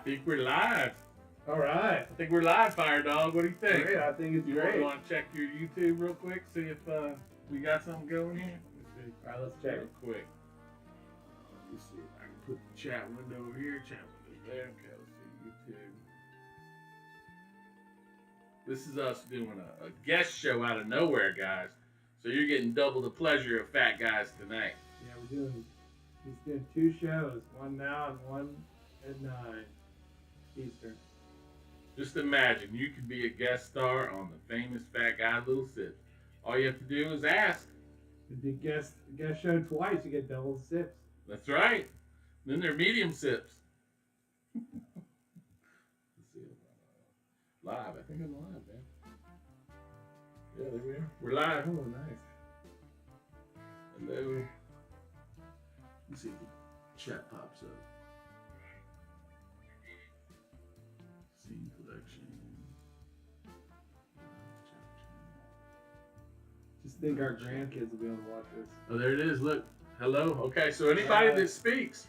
think we're live. All right. I think we're live, FireDog. What do you think? Great. I think it's great. You want to check your YouTube real quick, see if we got something going here? All right, let's check real quick. Let me see if I can put the chat window over here. Chat window there. Okay, let's see YouTube. This is us doing a guest show out of nowhere, guys. So you're getting double the pleasure of Fat Guys tonight. Yeah, he's doing two shows, one now and one at 9 Eastern. Just imagine you could be a guest star on the famous Fat Guy Little Sips. All you have to do is ask. If you guest show twice, you get double sips. That's right. Then they're medium sips. Let's see if I'm live. I think I'm live, man. Yeah, there we are. We're live. Oh, nice. Hello. Let's see if the chat pops up. Scene collection. Just think our grandkids will be able to watch this. Oh, there it is. Look. Hello. Okay, so anybody that speaks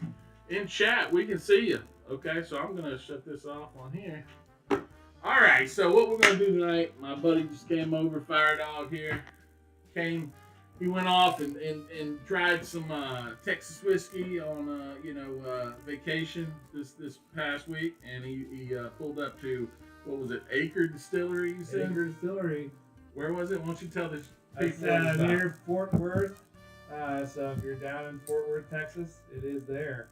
in chat, we can see you. Okay, so I'm going to shut this off on here. All right, so what we're going to do tonight, my buddy just came over, FireDog here. He went off and tried some Texas whiskey on, vacation this past week. And he pulled up to, what was it, Acre Distillery, you said? Acre Distillery. Where was it? Why don't you tell the It's people? near Fort Worth. So if you're down in Fort Worth, Texas, it is there.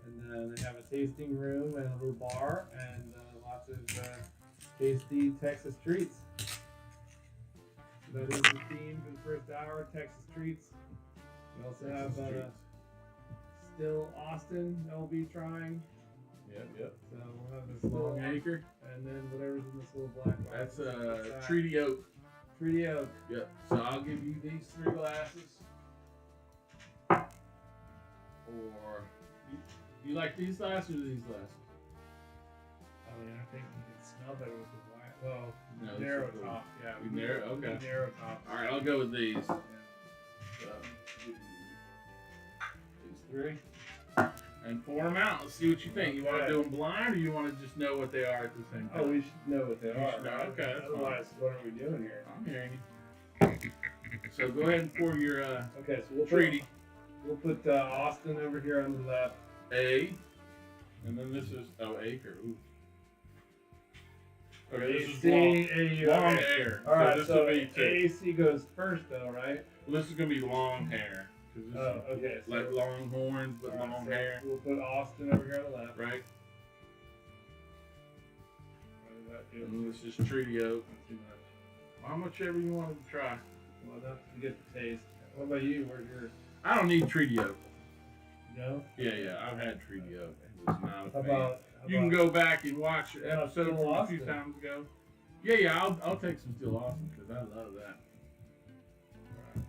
And they have a tasting room and a little bar and lots of tasty Texas treats. That is the theme for the first hour, Texas treats. We also have Still Austin that we'll be trying. Yep. So we'll have this Long little Acre. and then whatever's in this little black box. That's Treaty Oak. Treaty Oak. Yep. So I'll give you these 3 glasses. Or you like these glasses or these glasses? I mean, I think you can smell better with the white. Well, No, narrow this is top. Yeah, We narrow. Okay. Narrow top. All right, I'll go with these. Yeah. So, these 3. And pour them out. Let's see what you think. You want to do them blind, or you want to just know what they are at the same time? Oh, we should know what they are. should know. Okay, that's Otherwise, what are we doing here? I'm hearing you. So go ahead and pour your Okay, so we'll treaty. We'll put Austin over here on the left. A, and then this is Acre. Ooh. Okay, this is long hair. All right, this so will be AC goes first, though, right? Well, this is gonna be long hair. This Oh, is okay. like So, long horns, but all right, long so hair, We'll put Austin over here on the left. right? What does that do? And this is Treaty Oak. Too much. How much ever you wanted to try. Well, enough to get the taste. What about you? Where's yours? I don't need Treaty Oak. No? Yeah, I've had Treaty Oak. It was not a How fan. about You can go back and watch episodes Still from a few Austin? times ago. Yeah, I'll take some Still Austin because I love that.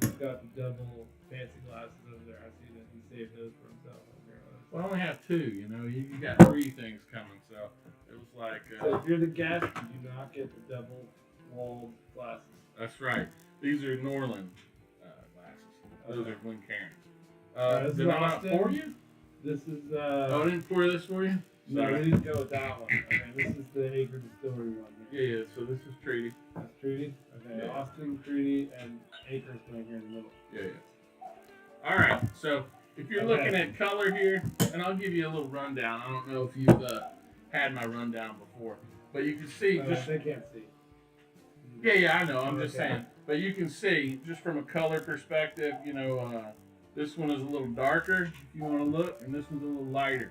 He's got the double fancy glasses over there. I see that he saved those for himself over there. Well, I only have 2. You got 3 things coming, so it was like. So if you're the guest, you do not get the double walled glasses. That's right. These are Norland glasses. Those are This Glencairns. is Did I not Austin. pour you? This is Oh, I didn't pour this for you? no, Sorry. we didn't go with that one. Okay, this is the Acre Distillery one here. Yeah, so this is Treaty. That's Treaty. Okay, Yeah. Austin, Treaty, and Acre's going here in the middle. Yeah. All right, so if you're looking at color here, and I'll give you a little rundown. I don't know if you've had my rundown before, but you can see just. They can't see. Yeah, I know. I'm just Okay. saying. But you can see, just from a color perspective, this one is a little darker, if you want to look, and this one's a little lighter.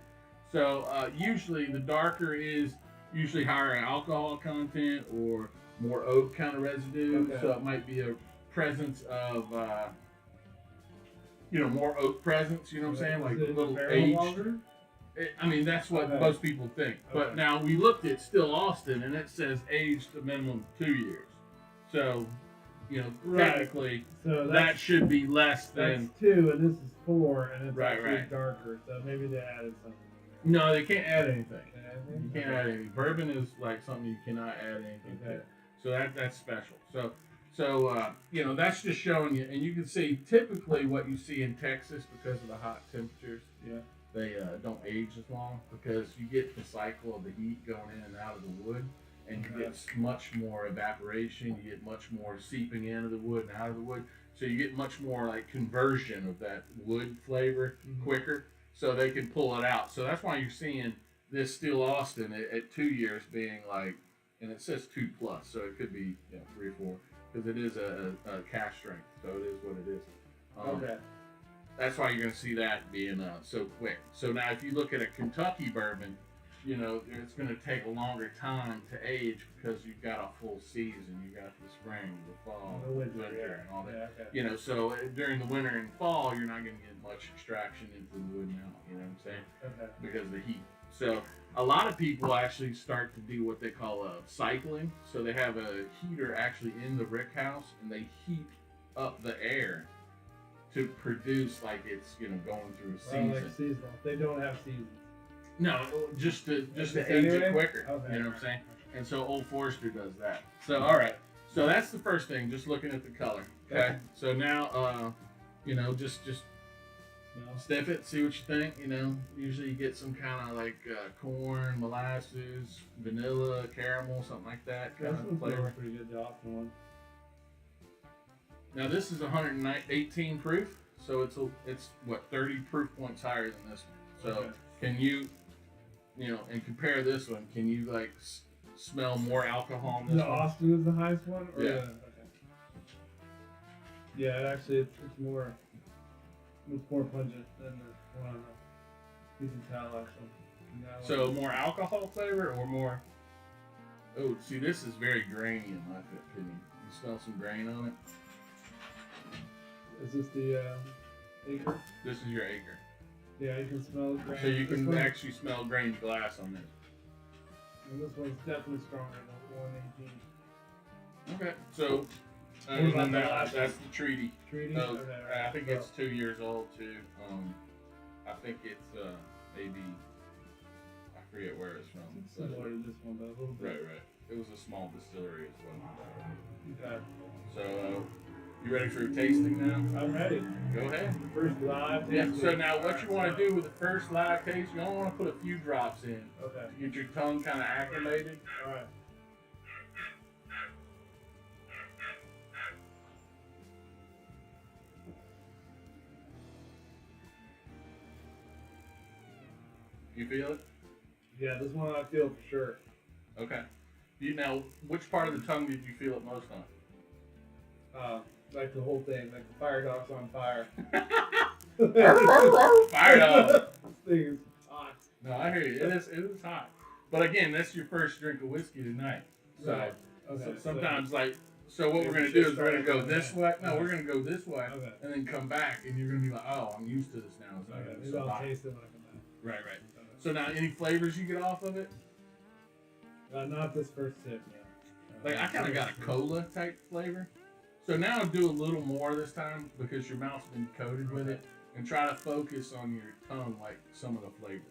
So usually the darker is usually higher alcohol content or more oak kind of residue. Okay. So it might be a presence of, more oak presence, you know what I'm saying? Like Is it little barrel aged. longer? That's what Okay. most people think. But Okay. now we looked at Still Austin, and it says aged a minimum of 2 years. So, Right. technically, So that should be less than. that's 2, and this is 4, and it's Right, actually right. darker. So maybe they added something in No, they can't add anything. there. You can't add anything. Bourbon is like something you cannot add anything Okay. to. So that's special. So that's just showing you, and you can see typically what you see in Texas because of the hot temperatures. Yeah. they don't age as long because you get the cycle of the heat going in and out of the wood, and you get much more evaporation. You get much more seeping into the wood and out of the wood. So you get much more like conversion of that wood flavor quicker. So they can pull it out. So that's why you're seeing this Steel Austin at 2 years being like, and it says 2 plus, so it could be 3 or 4 because it is a cash strength. So it is what it is. Okay. That's why you're going to see that being so quick. So now if you look at a Kentucky bourbon, you know, it's going to take a longer time to age because you've got a full season. You got the spring, the fall, the winter, and all that. Yeah, okay. You know, so during the winter and fall, you're not going to get much extraction into the wood now. You know what I'm saying? Okay. Because of the heat. So a lot of people actually start to do what they call cycling. So they have a heater actually in the rick house, and they heat up the air to produce like it's going through a season. Like seasonal. They don't have seasons. No, just to age it quicker. Okay. You know what I'm saying? And so Old Forester does that. So all right. So that's the first thing. Just looking at the color. Okay. So now, just sniff it, see what you think. You know, usually you get some kind of like corn, molasses, vanilla, caramel, something like that kind of flavor. Pretty good, the Austin one. Now this is 118 proof, so it's what 30 proof points higher than this one. So can you and compare this one? Can you like smell more alcohol in this one? The Austin is the highest one. Or yeah. Okay. Yeah, it's more pungent than the one. You can tell actually. So more alcohol flavor or more? Oh, see, this is very grainy in my opinion. You smell some grain on it. Is this the Acre? This is your Acre. Yeah, you can smell grain. So you can actually smell grained glass on this. And this one's definitely stronger than 118. Okay, so that's the treaty. Treaty? So, okay. I think it's 2 years old too. I think it's maybe I forget where it's from. It's similar to this one, but a little bit. Right. It was a small distillery as well. Okay. So. You ready for tasting now? I'm ready. Go ahead. First live taste. Yeah, so now what you want to do with the first live taste, you only want to put a few drops in. Okay. To get your tongue kind of acclimated. Alright. You feel it? Yeah, this one I feel for sure. Okay. Now, which part of the tongue did you feel it most on? Like the whole thing, like the FireDog's on fire. FireDog. This thing is hot. No, I hear you. It is hot. But again, that's your first drink of whiskey tonight. So, right. Okay. So sometimes so what we're gonna do is we're gonna go this way. No, we're gonna go this way, and then come back, and you're gonna be like, oh, I'm used to this now. It's not Maybe I'll taste it when I come back. Right. So now, any flavors you get off of it? Not this first sip, Like I kind of got a cola type flavor. So now do a little more this time because your mouth's been coated with it, and try to focus on your tongue like some of the flavors.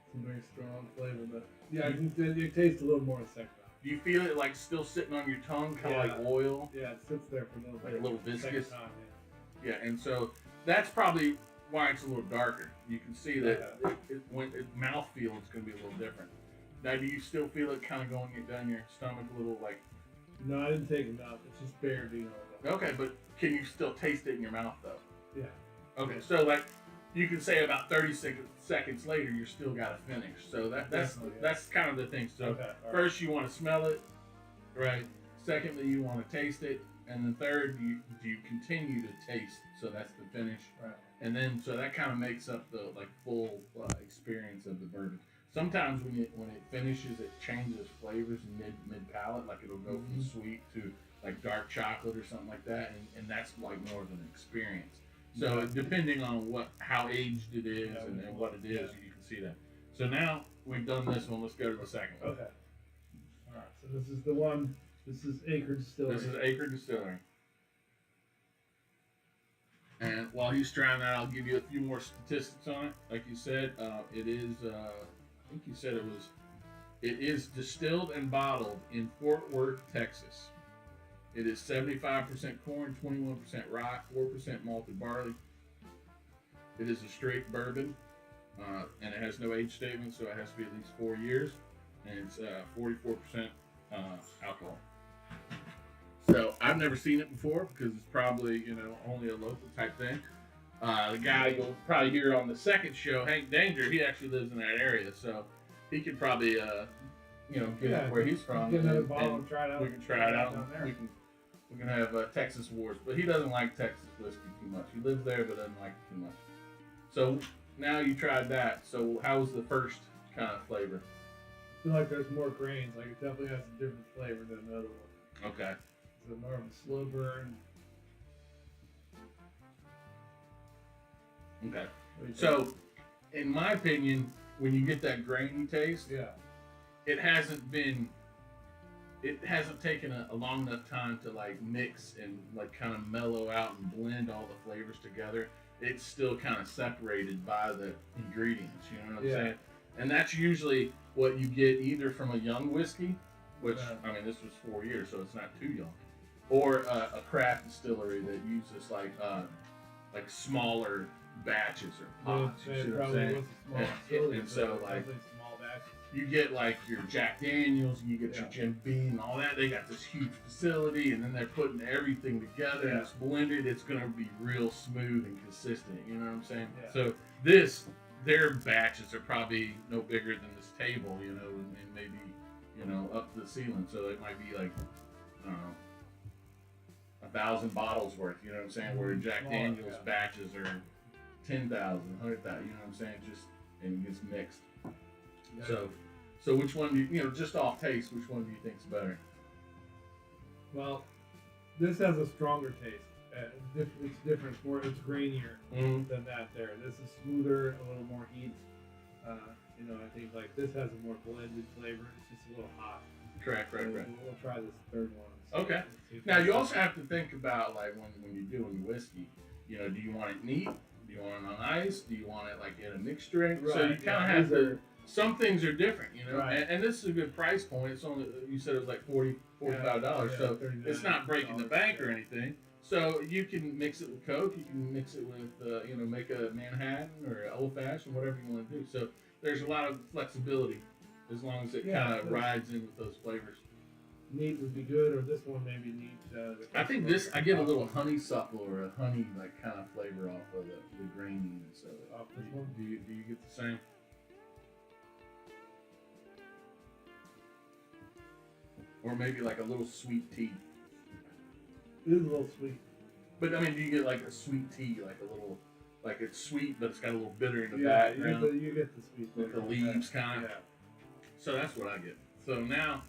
It's a very strong flavor, but yeah, you taste a little more the second time. Do you feel it like still sitting on your tongue, kind of like oil? Yeah, it sits there for a little bit. Like a little viscous? Time, yeah, and so that's probably why it's a little darker. You can see that when mouthfeel is going to be a little different. Now, do you still feel it kind of going down your stomach a little like? No, I didn't take enough. It's just bare, Okay, but can you still taste it in your mouth though? Yeah. Okay, so like you can say about 30 seconds later, you still got to finish. So that's kind of the thing. So first you want to smell it, right? Secondly, you want to taste it, and then third, you continue to taste. So that's the finish. Right. And then, so that kind of makes up the full experience of the bourbon. Sometimes when it finishes, it changes flavors mid palate. Like it'll go from sweet to like dark chocolate or something like that, and that's like more of an experience. So depending on how aged it is and what it is, you can see that. So now we've done this one. Let's go to the second one. Okay. All right. So this is the one. This is Acre Distillery. This is Acre Distillery. And while he's trying that, I'll give you a few more statistics on it. Like you said, it is, I think you said it was It is distilled and bottled in Fort Worth, Texas. It is 75% corn, 21% rye, 4% malted barley. It is a straight bourbon, and it has no age statement, so it has to be at least 4 years, and it's 44% alcohol. So I've never seen it before because it's probably only a local type thing. The guy you'll probably hear on the second show, Hank Danger, he actually lives in that area, so he could probably get it where he's from. Get another bottle and try it out. We can try it out. We can have Texas Wars, but he doesn't like Texas whiskey too much. He lives there, but doesn't like it too much. So now you tried that. So how was the first kind of flavor? I feel like there's more grains. Like it definitely has a different flavor than the other one. Okay. It's more of a slow burn. Okay. So, in my opinion, when you get that grainy taste, it hasn't taken a long enough time to like mix and like kind of mellow out and blend all the flavors together. It's still kind of separated by the ingredients, you know what I'm saying? And that's usually what you get either from a young whiskey, which, I mean, this was 4 years, so it's not too young, or a craft distillery that uses like smaller batches or pots, you see what I'm saying? And so like, small batches. you get like your Jack Daniels, you get your Jim Beam and all that. They got this huge facility, and then they're putting everything together and it's blended. It's gonna be real smooth and consistent. You know what I'm saying? Yeah. So their batches are probably no bigger than this table, and maybe up to the ceiling. So it might be like I don't know, 1,000 bottles worth. You know what I'm saying? Where Jack Daniels batches are 10,000, 100,000. You know what I'm saying? And it gets mixed. Yeah. So which one do you just off taste? Which one do you think's better? Well, this has a stronger taste. It's different. It's grainier than that. There, this is smoother, a little more heat. I think like this has a more blended flavor. It's just a little hot. Correct. We'll try this third one. Okay. Now you also have to think about like when you're doing whiskey. Do you want it neat? Do you want it on ice? Do you want it like in a mixed drink? Right. So you kind of have to. Some things are different, Right. And this is a good price point. It's only, you said it was like $45, so it's not breaking the bank or anything. So you can mix it with Coke, you can mix it with, make a Manhattan or an Old Fashioned, whatever you want to do. So there's a lot of flexibility as long as it kind of rides in with those flavors. Neat would be good, or this one maybe neat. I think I get a little honeysuckle or a honey like kind of flavor off of the graininess of it. Off this one? Do you get the same? Or maybe like a little sweet tea. It is a little sweet. But I mean, do you get like a sweet tea, like a little, like it's sweet, but it's got a little bitter in the background? Yeah, you get the sweet. With the leaves kind of. Yeah. So that's what I get. So now,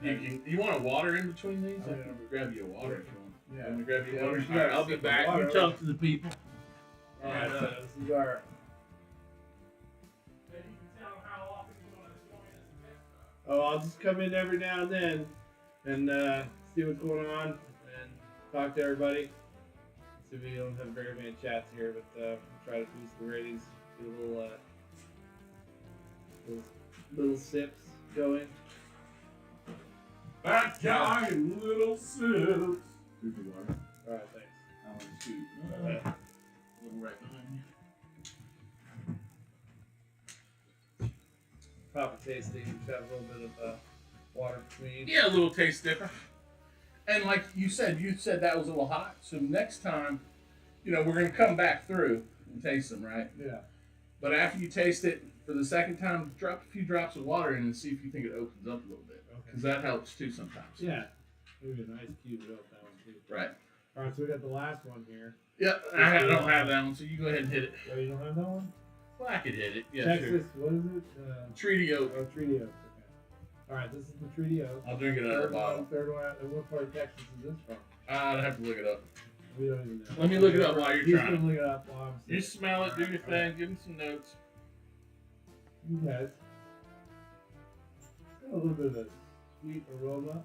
you want a water in between these? I can grab you a water if you want. Yeah. Let me grab you a water. Yeah, All right, I'll be back. You talk to the people. All right, this is our. Oh, I'll just come in every now and then and see what's going on and talk to everybody. See if we don't have very many chats here, but we'll try to boost the ratings. Do a little sips going. Fat guy and little sips. Do the water. All right, thanks. I want to shoot. A little right behind you. Proper tasting. Just have a little bit of water between. Yeah, a little taste different. And like you said that was a little hot. So next time, we're gonna come back through and taste them, right? Yeah. But after you taste it for the second time, drop a few drops of water in and see if you think it opens up a little bit. Because that helps too sometimes. Yeah. Maybe a nice cube will help that one too. Right. All right, so we got the last one here. Yep. I don't have that one, so you go ahead and hit it. Oh, you don't have that one? Well, I could hit it. Yeah, Texas, sure. what is it? Treaty Oak. Oh, Treaty Oak. Okay. All right, this is the Treaty Oak. I'll drink it out of the bottle. Third one. And what part of Texas is this from? I'd have to look it up. We don't even know. Let me look it up while you're trying. He's gonna look it up while I'm sitting. You smell it, do your thing, give me some notes. You guys. Got a little bit of a sweet aroma.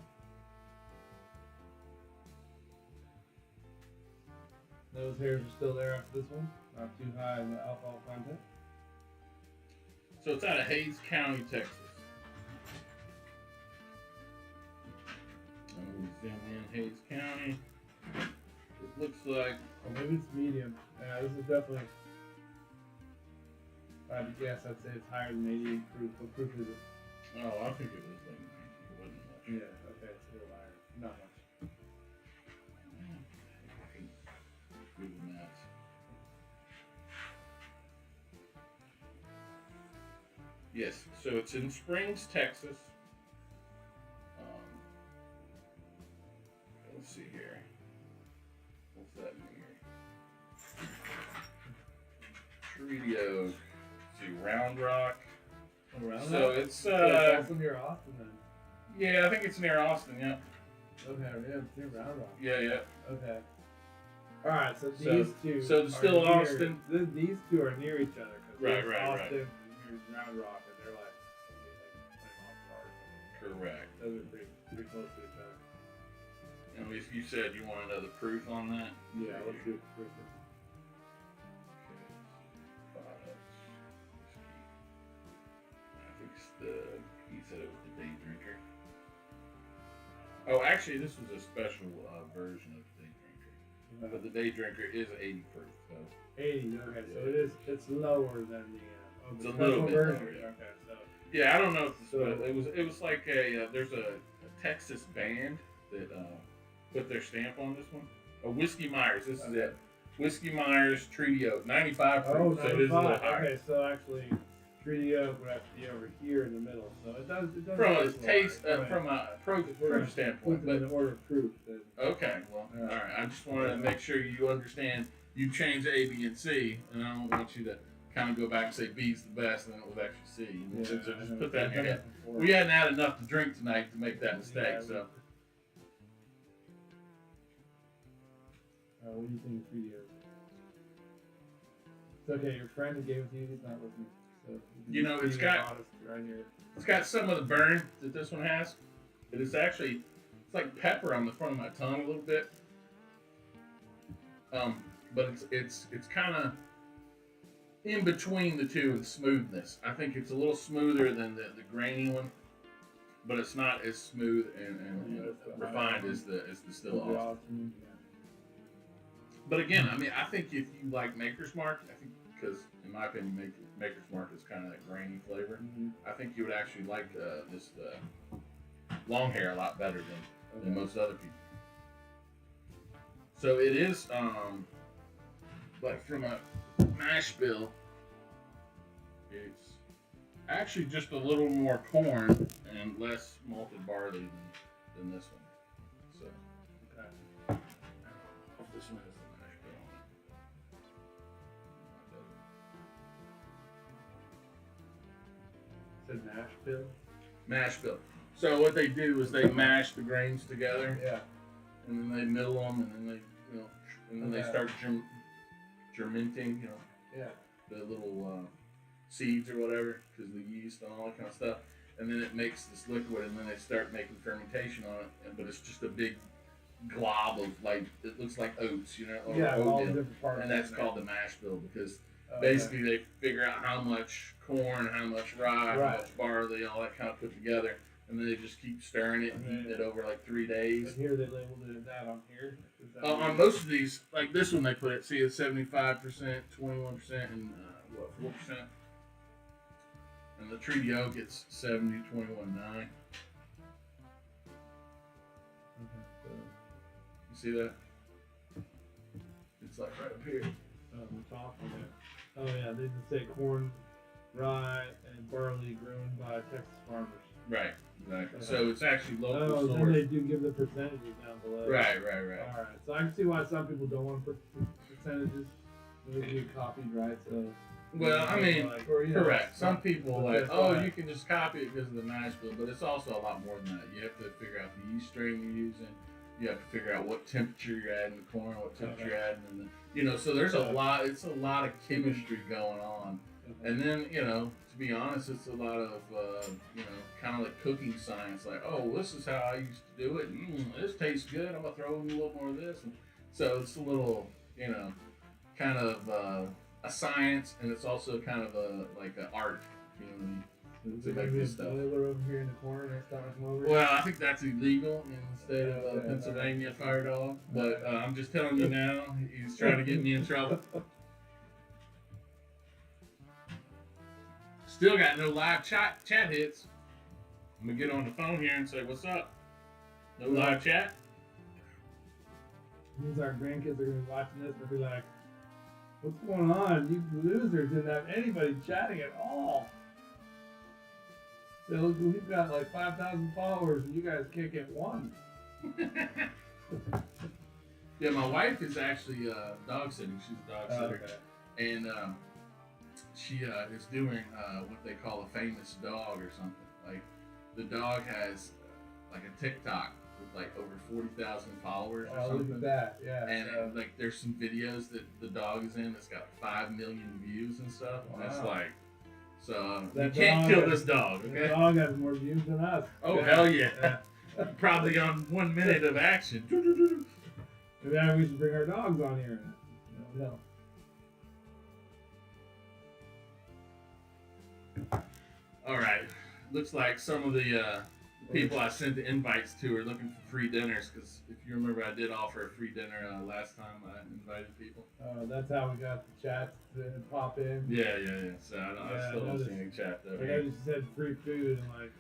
Nose hairs are still there after this one. Not too high in the alcohol content. So it's out of Hayes County, Texas. family in Hayes County. It looks like, Or maybe it's medium. Yeah, this is definitely. If I had to guess, I'd say it's higher than 88 proof. What proof is it? oh, I think it was like 90. It wasn't much. Yeah, okay, it's a little higher. Not much. Google Maps. Yes, so it's in Springs, Texas. Let's see here. What's that near? Treaty Oak. See, Round Rock. Oh, Round So Rock? it's It's also near Austin then. yeah, I think it's near Austin. Yeah. Okay, yeah, it's near Round Rock. Yeah. Okay. Alright, so these two. So Distillery are near, Austin. These two are near each other. Right. Austin and here's Round Rock, and they're like 20 miles apart. Correct. Those are pretty close to each other. And you said you wanted another proof on that. Yeah, let's do it for I think he said it was the day drinker. Oh, actually, this was a special version of the day drinker. But the day drinker is 80 proof, so. 80, okay, so it's lower than the it's a little bit version. lower, yeah. Okay, so. Yeah, I don't know if it was like there's a Texas band that put their stamp on this one. A Whiskey Myers, this is it. Whiskey Myers Treaty Oak, 95 proof, Oh, so it is a little higher. Okay, so actually, Treaty Oak would have to be over here in the middle. So it does From a taste from a proof standpoint. But in order of proof. Then. Okay, well, all right. I just wanted to make sure you understand. You changed A, B, and C, and I don't want you to kind of go back and say B's the best, and then it was actually C. Yeah, So just put that in your head. Before. We hadn't had enough to drink tonight to make that mistake, Yeah, so. What do you think of Treaty Oak? It's okay. Your friend who gave it to you, he's not listening. So You know, it's got right here. It's got some of the burn that this one has. It is actually, it's like pepper on the front of my tongue a little bit. But it's kind of in between the two in smoothness. I think it's a little smoother than the grainy one, but it's not as smooth and refined as the still Austin. But again, I mean, I think if you like Maker's Mark, I think because in my opinion, Maker's Mark is kind of that grainy flavor. Mm-hmm. I think you would actually like this long hair a lot better than most other people. So it is like from a mash bill, it's actually just a little more corn and less malted barley than this one. So okay. I don't know if this one has the mash bill on it. Said mash bill. Mash bill. So what they do is they mash the grains together. Yeah. And then they middle them, and then they start germinating, Yeah. the little seeds or whatever, because the yeast and all that kind of stuff. And then it makes this liquid, and then they start making fermentation on it. But it's just a big glob of it looks like oats, or all oatmeal. different parts. And that's called the mash bill because basically they figure out how much corn, how much rye, how much barley, all that kind of put together. And then they just keep stirring it and heating it over like 3 days. And here they labeled it that on here. On most of these, like this one, they put it. See, it's 75%, 21%, and 4%. And the Treaty Oak gets 70, 21, 9. You see that? It's like right up here. On the top of it. Oh yeah, they just say corn, rye, and barley grown by Texas farmers. Right. So it's actually local source. Then they do give the percentages down below. Right. Alright, so I can see why some people don't want percentages. They get copied, right? So. Well, I mean, correct. Some people you can just copy it because of the mash bill, but it's also a lot more than that. You have to figure out the yeast strain you're using. You have to figure out what temperature you're adding the corn, what temperature you're adding, and so there's a lot. It's a lot of chemistry going on, and then to be honest, it's a lot of kind of like cooking science. Like, oh, this is how I used to do it. This tastes good. I'm gonna throw in a little more of this, and so it's a little kind of a science, and it's also kind of like an art. Is there gonna be a boiler over here in the corner next time I come over? Well, I think that's illegal in the state of Pennsylvania, FireDog. But I'm just telling you now, he's trying to get me in trouble. Still got no live chat hits. I'm gonna get on the phone here and say, "What's up?" No live chat. Means our grandkids are gonna be watching this and be like, "What's going on? You losers didn't have anybody chatting at all." So we've got like 5,000 followers and you guys can't get one. Yeah, my wife is actually dog sitting. She's a dog sitter. Okay. And she is doing what they call a famous dog or something. Like the dog has like a TikTok with like over 40,000 followers or something. Look at that, yeah. And like there's some videos that the dog is in that's got 5 million views and stuff. Wow. And it's like, so you can't kill this dog, okay? The dog has more views than us. Oh, hell yeah. Probably on 1 minute of action. Maybe we should bring our dogs on here. No. All right. Looks like some of the people I sent the invites to are looking for free dinners, because if you remember, I did offer a free dinner last time I invited people. That's how we got the chat to pop in. Yeah. So I still don't see any chat though. Like I just said free food and like.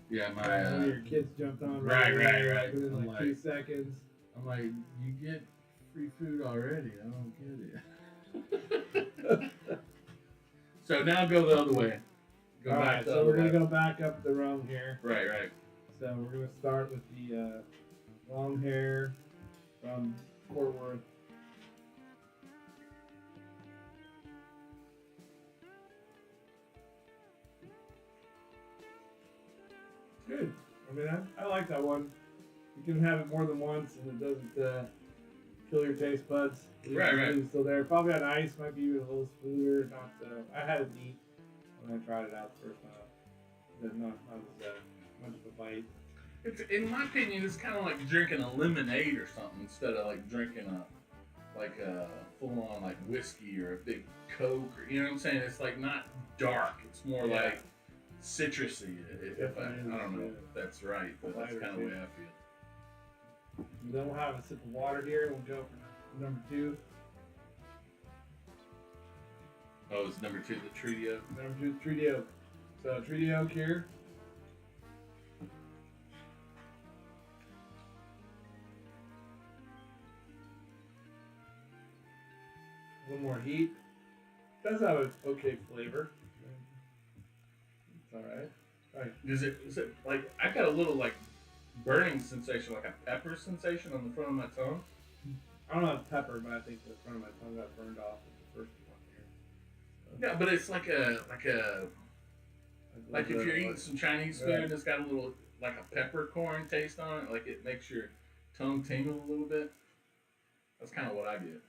Yeah, one of your kids jumped on right. Within like 2 seconds. I'm like, you get free food already. I don't get it. So now go the other way. Go back. So we're gonna go back up the rung here. Right. So we're gonna start with the long hair from Portworth. Good. I mean, I like that one. You can have it more than once, and it doesn't kill your taste buds. Right. It's still there. Probably on ice, might be even a little smoother. Not. I had it neat when I tried it out the first time. Not as much of a bite. It's, in my opinion, it's kind of like drinking a lemonade or something instead of like drinking a full-on like whiskey or a big Coke. Or, you know what I'm saying? It's like not dark. It's more like citrusy. I don't know if that's right, but that's kind of the way I feel. Then we'll have a sip of water here. We'll go for number 2. Oh, it's number 2, the Treaty Oak. Number 2, the Treaty Oak. So Treaty Oak here. A little more heat. Does have an okay flavor. It's all right. Right. Is it like I got a little like burning sensation, like a pepper sensation on the front of my tongue? I don't have pepper, but I think the front of my tongue got burned off with the first one here. So. Yeah, but it's like if you're eating some Chinese food and it's got a little like a peppercorn taste on it, like it makes your tongue tingle a little bit. That's kind of what I get.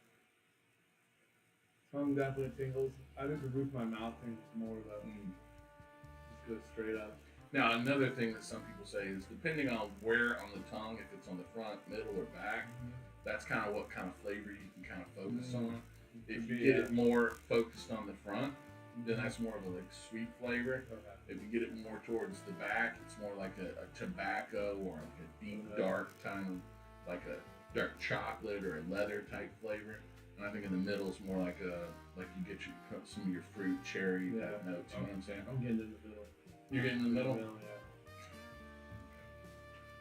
Tongue definitely tingles. I think the roof of my mouth tingles more though. Just goes straight up. Now another thing that some people say is depending on where on the tongue, if it's on the front, middle, or back, that's kind of what kind of flavor you can kind of focus on. If you get it more focused on the front, then that's more of a like sweet flavor. Okay. If you get it more towards the back, it's more like a tobacco or like a deep dark kind of like a dark chocolate or a leather type flavor. And I think in the middle is more like you get some of your fruit, cherry type notes. You know what I'm saying? I'm getting in the middle. You're getting in the middle? Yeah.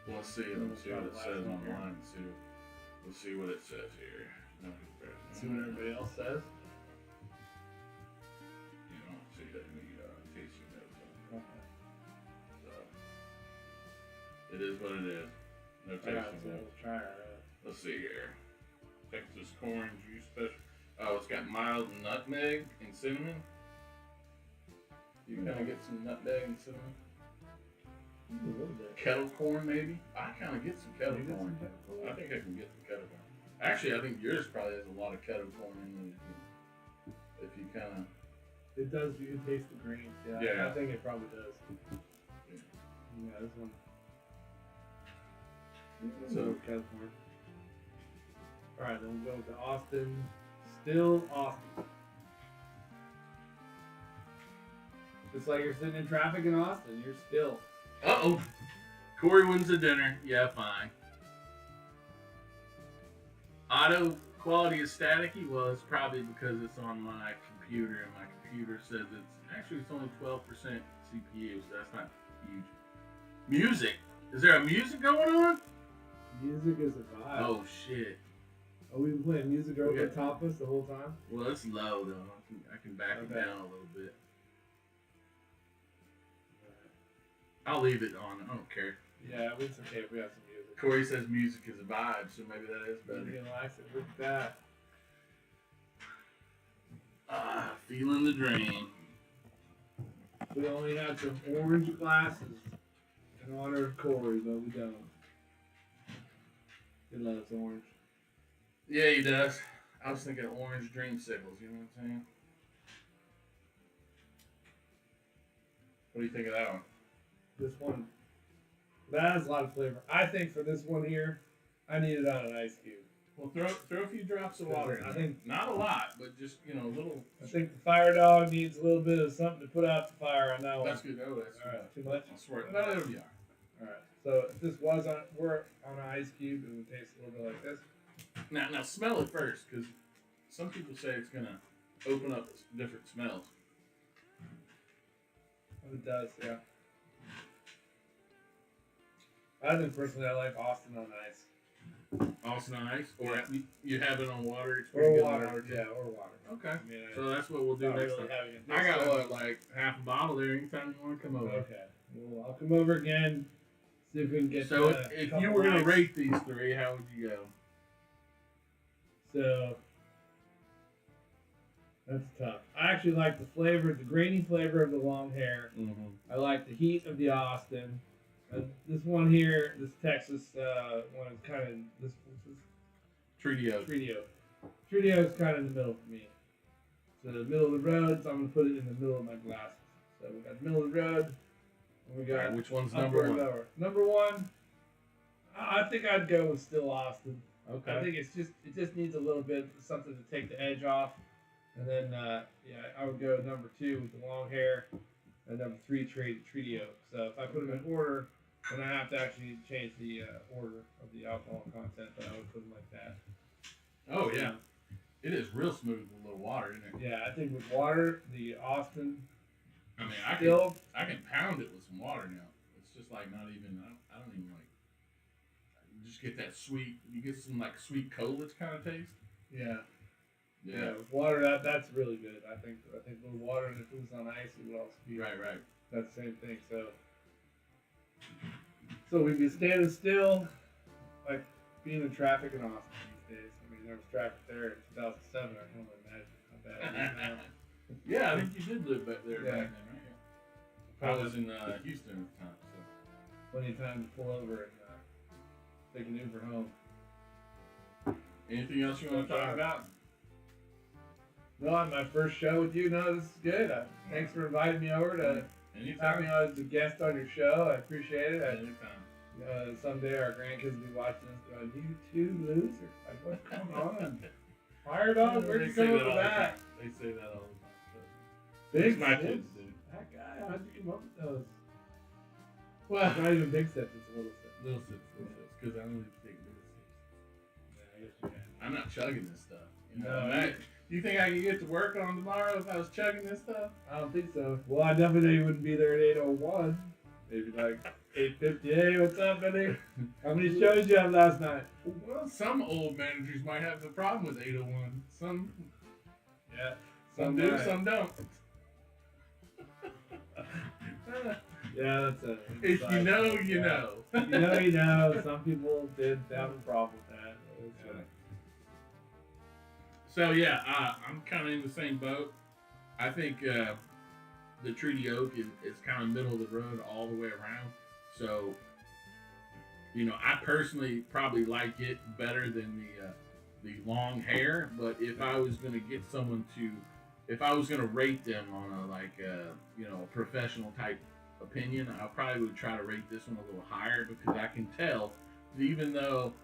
Well, let's see. Let's see what it says online. Let's see what it says here. See what everybody else says. You don't see that in the tasting notes. Okay. So it is what it is. No tasting notes. We'll try our. Let's see here. Texas corn juice special. Oh, it's got mild nutmeg and cinnamon. You kind of get some nutmeg and cinnamon. A little bit. Kettle corn, maybe. I kind of get some kettle corn. I think I can get some kettle corn. Actually, I think yours probably has a lot of kettle corn in it. If you kind of. It does. You can taste the grains. Yeah. I think it probably does. Yeah, this one. So kettle corn. All right, then we'll go to Austin. Still Austin. Just like you're sitting in traffic in Austin, you're still. Uh-oh. Corey wins the dinner. Yeah, fine. Auto quality is staticky. Well, it's probably because it's on my computer, and my computer says it's only 12% CPU, so that's not huge. Music. Is there a music going on? Music is a vibe. Oh shit. Oh, we've been playing music over the top of us the whole time? Well, it's low though. I can back it down a little bit. I'll leave it on. I don't care. Yeah, it's okay if we have some music. Corey says music is a vibe, so maybe that is better. He likes it. Look at that. Feeling the drain. We only have some orange glasses in honor of Corey, but we don't. He loves orange. Yeah, he does. I was thinking orange dreamsicles, you know what I'm saying? What do you think of that one? This one, that has a lot of flavor. I think for this one here, I need it on an ice cube. Well, throw a few drops of water in. I think not a lot, but just a little. I think the FireDog needs a little bit of something to put out the fire on that one. That's good. Oh, that's all right. Too much. I swear. No, it'll be all right. All right. So if this was on an ice cube, it would taste a little bit like this. Now smell it first, because some people say it's gonna open up different smells. It does, yeah. I think personally I like Austin on ice. Austin on ice, or you have it on water. It's or water, yeah, or water. Okay. I mean, so that's what we'll do next time. I got like half a bottle there. Anytime you want to come over. Okay. Well, I'll come over again. See if we can get. So if you were gonna rate these three, how would you go? So that's tough. I actually like the flavor, the grainy flavor of the long hair. Mm-hmm. I like the heat of the Austin. This one here, this Texas one is kind of this. Treaty-O. Treaty-O is kind of in the middle for me. So the middle of the road, so I'm gonna put it in the middle of my glasses. So we got the middle of the road. And we got right, which one's number one? Lower. Number one, I think I'd go with still Austin. Okay. I think it just needs a little bit something to take the edge off, and then I would go number two with the long hair, and number three Treaty-O. So if I put them in order, then I have to actually change the order of the alcohol content, but I would put them like that. Oh yeah, it is real smooth with a little water in it. Yeah, I think with water, the Austin. I mean, I can pound it with some water now. It's just like not even. I don't even like. You just get that sweet. You get some like sweet cola kind of taste. Yeah. Yeah, with water, that's really good. I think with water, and if it was on ice, it would also be right. That's the same thing. So we'd be standing still, like being in traffic in Austin these days. I mean, there was traffic there in 2007. I can only imagine how bad it is now. Yeah, I think you did live back there back then, right? Yeah. I was in Houston at the time, so plenty of time to pull over and take an Uber home. Anything else you want to talk about? No, on my first show with you. No, this is good. Thanks for inviting me over to have me on as a guest on your show. I appreciate it. Anytime. Someday our grandkids will be watching us going, "You two losers! Like, what's going on? FireDog, where'd you come up with that?" They say that all the time. So. Big my Sips? kids do. That guy, how'd you come up with those? Well, it's not even Big Sips, it's a Little Sips. Little Sips, because I only take Little Sips. Yeah, I guess you can. I'm not chugging this stuff. You know, No, you think I could get to work on tomorrow if I was chugging this stuff? I don't think so. Well, I definitely know you wouldn't be there at 8:01. Maybe like 8:50. Hey, what's up, Benny? How many shows you have last night? Well, some old managers might have the problem with 8:01. Some do, some don't. Yeah, that's it. If you know, you know. If you know, you know. Some people did have a problem with that. So yeah, I'm kind of in the same boat. I think the Treaty Oak is kind of middle of the road all the way around. So, I personally probably like it better than the long hair. But if I was gonna get someone if I was gonna rate them on a professional type opinion, I probably would try to rate this one a little higher, because I can tell that even though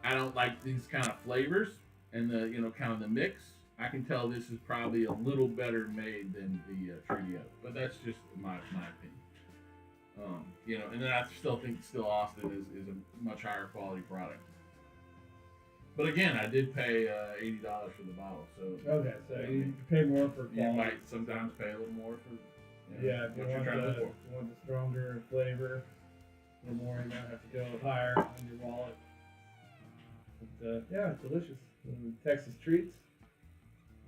I don't like these kind of flavors and the kind of the mix, I can tell this is probably a little better made than the Treaty Oak, but that's just my opinion. You know, and then I still think Still Austin is a much higher quality product. But again, I did pay $80 for the bottle, so Okay, so you pay more for quality. you might sometimes pay a little more for if you what you're want trying to look the, for. if you want the stronger flavor, a little more, you might have to go higher on your wallet. But yeah, delicious. Texas treats.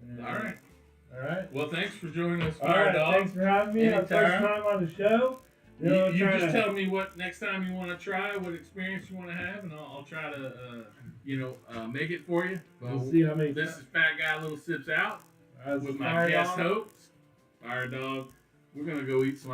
And, All right. All right. Well, thanks for joining us, All right. FireDog. Thanks for having me. Our first time on the show. You just tell me what next time you want to try, what experience you want to have, and I'll try to, make it for you. We'll see how many. This is Fat Guy Little Sips out with my guest host, FireDog. We're gonna go eat some